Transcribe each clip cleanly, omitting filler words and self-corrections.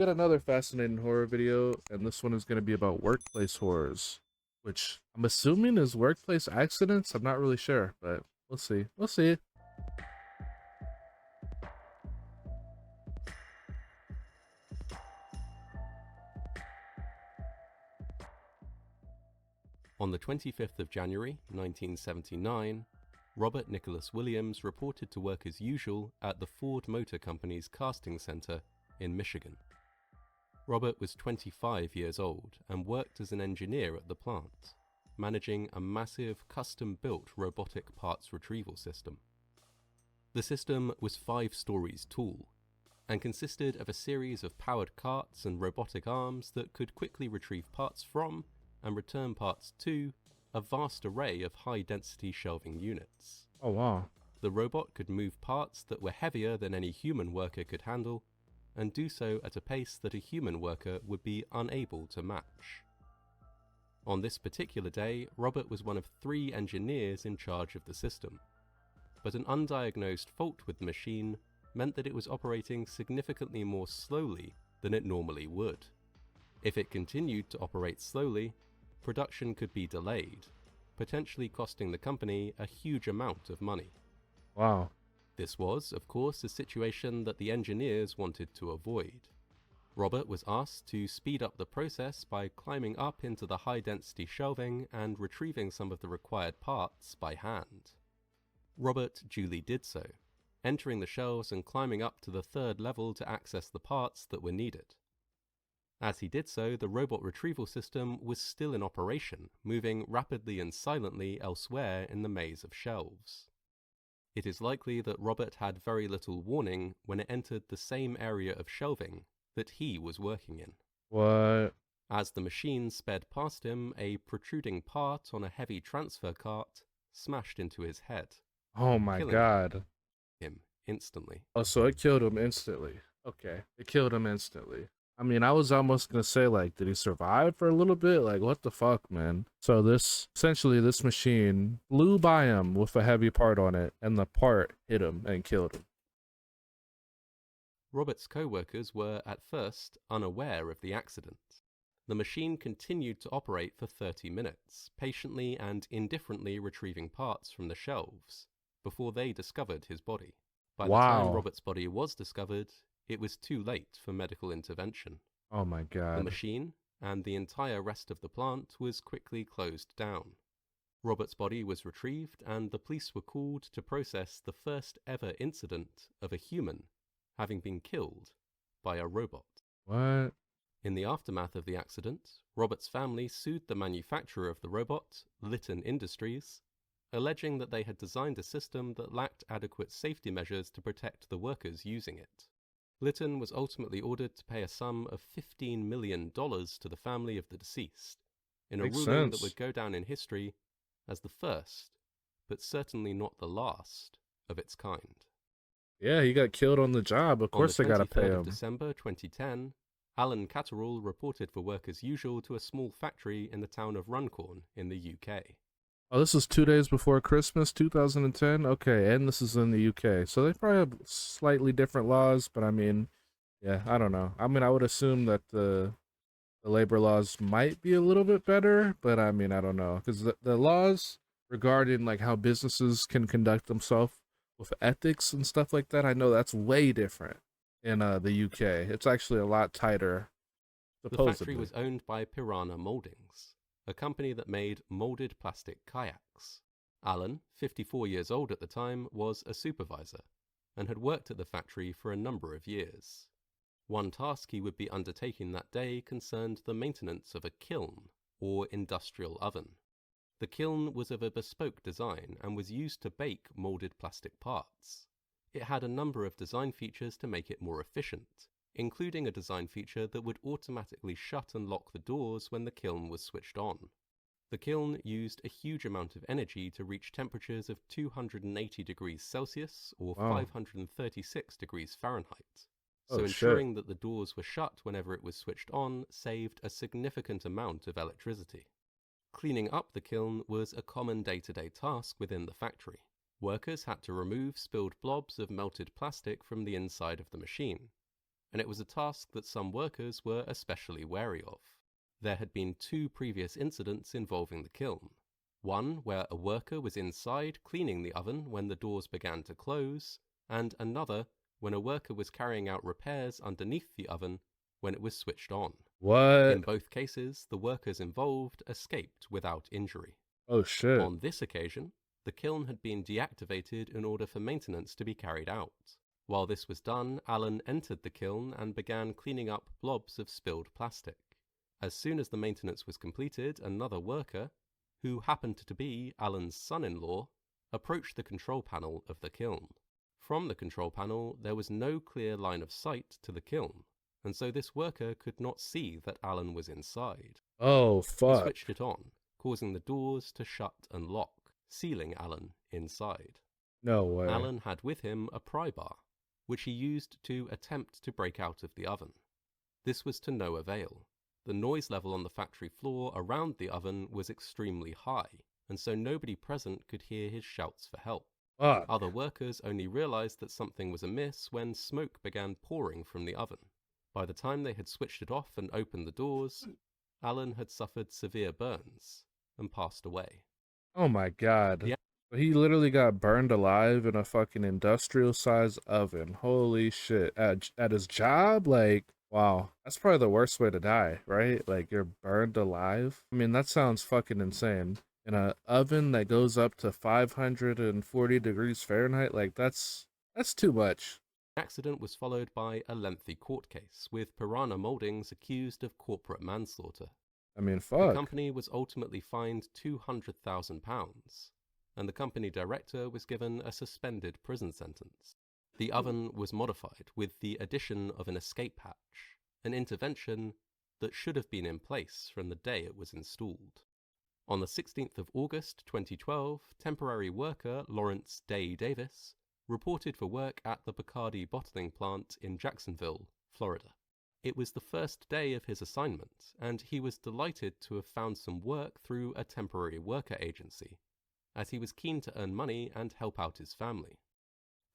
Got another fascinating horror video, and this one is going to be about workplace horrors, which I'm assuming is workplace accidents. I'm not really sure, but we'll see. We'll see. On the 25th of January 1979, Robert Nicholas Williams reported to work as usual at the Ford Motor Company's casting center in Michigan. Robert was 25 years old and worked as an engineer at the plant, managing a massive custom-built robotic parts retrieval system. The system was 5 stories tall and consisted of a series of powered carts and robotic arms that could quickly retrieve parts from and return parts to a vast array of high-density shelving units. Oh, wow. The robot could move parts that were heavier than any human worker could handle, and do so at a pace that a human worker would be unable to match. On this particular day, Robert was one of 3 engineers in charge of the system, but an undiagnosed fault with the machine meant that it was operating significantly more slowly than it normally would. If it continued to operate slowly, production could be delayed, potentially costing the company a huge amount of money. Wow. This was, of course, a situation that the engineers wanted to avoid. Robert was asked to speed up the process by climbing up into the high-density shelving and retrieving some of the required parts by hand. Robert duly did so, entering the shelves and climbing up to the 3rd level to access the parts that were needed. As he did so, the robot retrieval system was still in operation, moving rapidly and silently elsewhere in the maze of shelves. It is likely that Robert had very little warning when it entered the same area of shelving that he was working in. What? As the machine sped past him, a protruding part on a heavy transfer cart smashed into his head, Oh my killing God. him instantly. Oh, so it killed him instantly. Okay. It killed him instantly. I mean, I was almost gonna say, like, did he survive for a little bit? Like, what the fuck, man? So essentially, this machine flew by him with a heavy part on it, and the part hit him and killed him. Robert's co-workers were at first unaware of the accident. The machine continued to operate for 30 minutes, patiently and indifferently retrieving parts from the shelves, before they discovered his body. By the time Wow. Robert's body was discovered, it was too late for medical intervention. Oh my The God. machine, and the entire rest of the plant, was quickly closed down. Robert's body was retrieved, and the police were called to process the first ever incident of a human having been killed by a robot. What? In the aftermath of the accident, Robert's family sued the manufacturer of the robot, Litton Industries, alleging that they had designed a system that lacked adequate safety measures to protect the workers using it. Litton was ultimately ordered to pay a sum of $15 million to the family of the deceased, in a Makes ruling that sense. would go down in history as the first, but certainly not the last, of its kind. Yeah, he got killed on the job. Of On the course they gotta pay 23rd of him. December 2010, Alan Catterall reported for work as usual to a small factory in the town of Runcorn in the UK. Oh, this is 2 days before Christmas, 2010? Okay, and this is in the UK. So they probably have slightly different laws, but I mean, yeah, I don't know. I mean, I would assume that the labor laws might be a little bit better, but I mean, I don't know. Because the laws regarding like how businesses can conduct themselves with ethics and stuff like that, I know that's way different in the UK. It's actually a lot tighter, The factory supposedly. was owned by Piranha Moldings, a company that made molded plastic kayaks. Alan, 54 years old at the time, was a supervisor and had worked at the factory for a number of years. One task he would be undertaking that day concerned the maintenance of a kiln, or industrial oven. The kiln was of a bespoke design and was used to bake molded plastic parts. It had a number of design features to make it more efficient, including a design feature that would automatically shut and lock the doors when the kiln was switched on. The kiln used a huge amount of energy to reach temperatures of 280 degrees Celsius or Wow. 536 degrees Fahrenheit. So Oh shit. ensuring that the doors were shut whenever it was switched on saved a significant amount of electricity. Cleaning up the kiln was a common day-to-day task within the factory. Workers had to remove spilled blobs of melted plastic from the inside of the machine. and it was a task that some workers were especially wary of. There had been 2 previous incidents involving the kiln. One where a worker was inside cleaning the oven when the doors began to close, and another when a worker was carrying out repairs underneath the oven when it was switched on. What? In both cases, the workers involved escaped without injury. Oh shit. On this occasion, the kiln had been deactivated in order for maintenance to be carried out. While this was done, Alan entered the kiln and began cleaning up blobs of spilled plastic. As soon as the maintenance was completed, another worker, who happened to be Alan's son-in-law, approached the control panel of the kiln. From the control panel, there was no clear line of sight to the kiln, and so this worker could not see that Alan was inside. Oh He fuck. switched it on, causing the doors to shut and lock, sealing Alan inside. No way. Alan had with him a pry bar, which he used to attempt to break out of the oven. This was to no avail. The noise level on the factory floor around the oven was extremely high, and so nobody present could hear his shouts for help. Fuck. Other workers only realized that something was amiss when smoke began pouring from the oven. By the time they had switched it off and opened the doors, Alan had suffered severe burns and passed away. Oh my god. Yeah. He literally got burned alive in a fucking industrial size oven. Holy shit. At his job? Like, wow. That's probably the worst way to die, right? Like, you're burned alive. I mean, that sounds fucking insane. In an oven that goes up to 540 degrees Fahrenheit, like, that's too much. The accident was followed by a lengthy court case, with Piranha Moldings accused of corporate manslaughter. I mean, The fuck. company was ultimately fined £200,000, and the company director was given a suspended prison sentence. The oven was modified with the addition of an escape hatch, an intervention that should have been in place from the day it was installed. On the 16th of August 2012, temporary worker Lawrence Day Davis reported for work at the Bacardi bottling plant in Jacksonville, Florida. It was the first day of his assignment, and he was delighted to have found some work through a temporary worker agency, as he was keen to earn money and help out his family.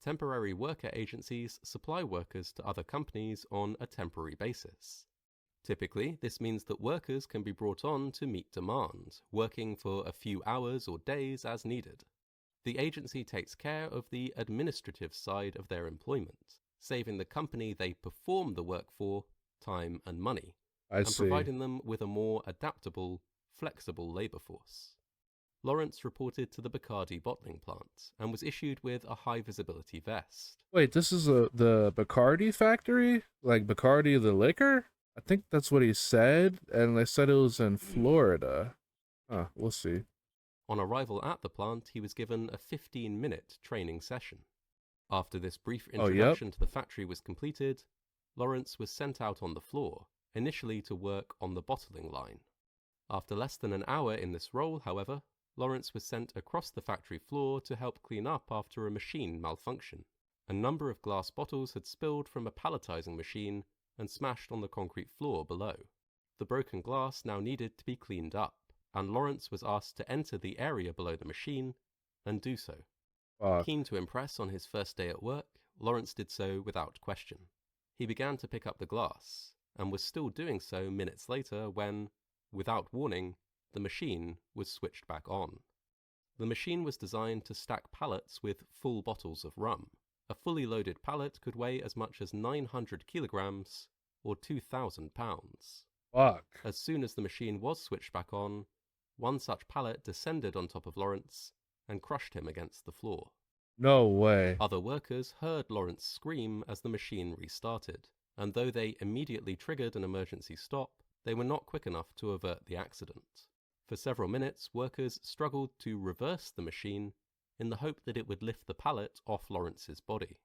Temporary worker agencies supply workers to other companies on a temporary basis. Typically, this means that workers can be brought on to meet demand, working for a few hours or days as needed. The agency takes care of the administrative side of their employment, saving the company they perform the work for time and money, I and see. providing them with a more adaptable, flexible labor force. Lawrence reported to the Bacardi bottling plant and was issued with a high-visibility vest. Wait, this is the Bacardi factory? Like Bacardi the liquor? I think that's what he said, and they said it was in Florida. Huh, we'll see. On arrival at the plant, he was given a 15-minute training session. After this brief Oh, yep. introduction to the factory was completed, Lawrence was sent out on the floor, initially to work on the bottling line. After less than an hour in this role, however, Lawrence was sent across the factory floor to help clean up after a machine malfunction. A number of glass bottles had spilled from a palletizing machine and smashed on the concrete floor below. The broken glass now needed to be cleaned up, and Lawrence was asked to enter the area below the machine and do so. Fuck. Keen to impress on his first day at work, Lawrence did so without question. He began to pick up the glass, and was still doing so minutes later when, without warning, the machine was switched back on. The machine was designed to stack pallets with full bottles of rum. A fully loaded pallet could weigh as much as 900 kilograms, or 2,000 pounds. Fuck. As soon as the machine was switched back on, one such pallet descended on top of Lawrence and crushed him against the floor. No way. Other workers heard Lawrence scream as the machine restarted, and though they immediately triggered an emergency stop, they were not quick enough to avert the accident. For several minutes, workers struggled to reverse the machine in the hope that it would lift the pallet off Lawrence's body.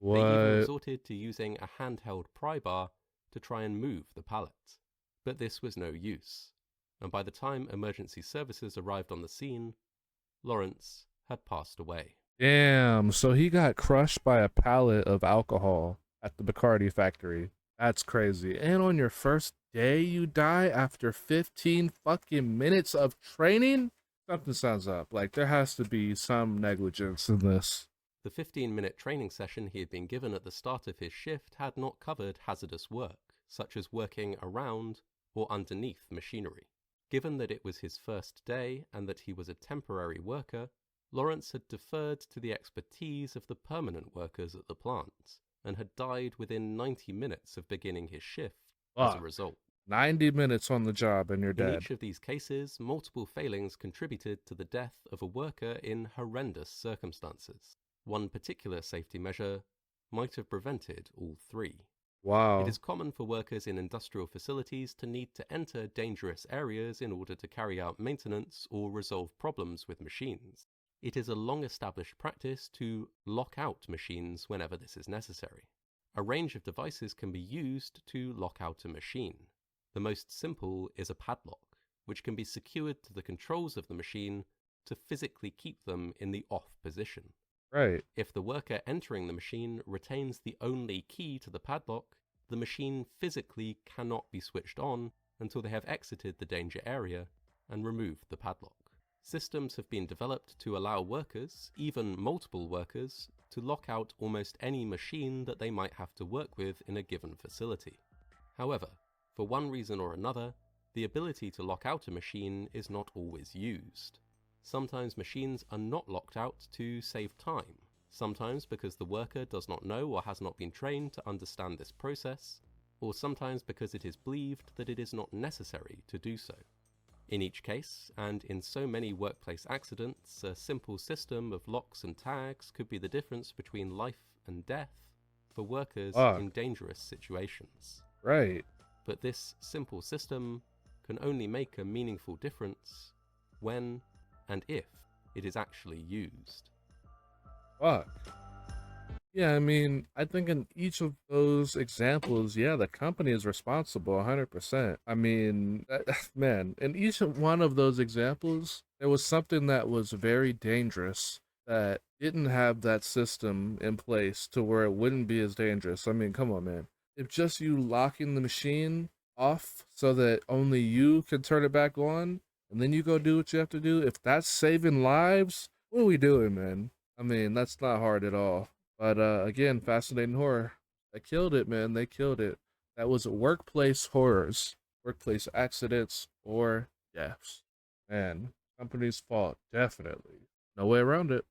They even What? resorted to using a handheld pry bar to try and move the pallet. But this was no use, and by the time emergency services arrived on the scene, Lawrence had passed away. Damn, so he got crushed by a pallet of alcohol at the Bacardi factory. That's crazy. And on your first day you die after 15 fucking minutes of training? Something sounds up. Like, there has to be some negligence in this. The 15-minute training session he had been given at the start of his shift had not covered hazardous work, such as working around or underneath machinery. Given that it was his first day and that he was a temporary worker, Lawrence had deferred to the expertise of the permanent workers at the plant and had died within 90 minutes of beginning his shift as a Fuck. result. 90 minutes on the job and you're In dead. each of these cases, multiple failings contributed to the death of a worker in horrendous circumstances. One particular safety measure might have prevented all three. Wow. It is common for workers in industrial facilities to need to enter dangerous areas in order to carry out maintenance or resolve problems with machines. It is a long-established practice to lock out machines whenever this is necessary. A range of devices can be used to lock out a machine. The most simple is a padlock, which can be secured to the controls of the machine to physically keep them in the off position. Right. If the worker entering the machine retains the only key to the padlock, the machine physically cannot be switched on until they have exited the danger area and removed the padlock. Systems have been developed to allow workers, even multiple workers, to lock out almost any machine that they might have to work with in a given facility. However, for one reason or another, the ability to lock out a machine is not always used. Sometimes machines are not locked out to save time, sometimes because the worker does not know or has not been trained to understand this process, or sometimes because it is believed that it is not necessary to do so. In each case, and in so many workplace accidents, a simple system of locks and tags could be the difference between life and death for workers in dangerous situations. Right. But this simple system can only make a meaningful difference when and if it is actually used. Fuck. Yeah, I mean, I think in each of those examples, yeah, the company is responsible 100%. I mean, man, in each one of those examples, there was something that was very dangerous that didn't have that system in place to where it wouldn't be as dangerous. I mean, come on, man. If just you locking the machine off so that only you can turn it back on, and then you go do what you have to do, if that's saving lives, what are we doing, man? I mean, that's not hard at all. But again, fascinating horror. They killed it, man. They killed it. That was workplace horrors, workplace accidents, or deaths. Man, company's fault, definitely. No way around it.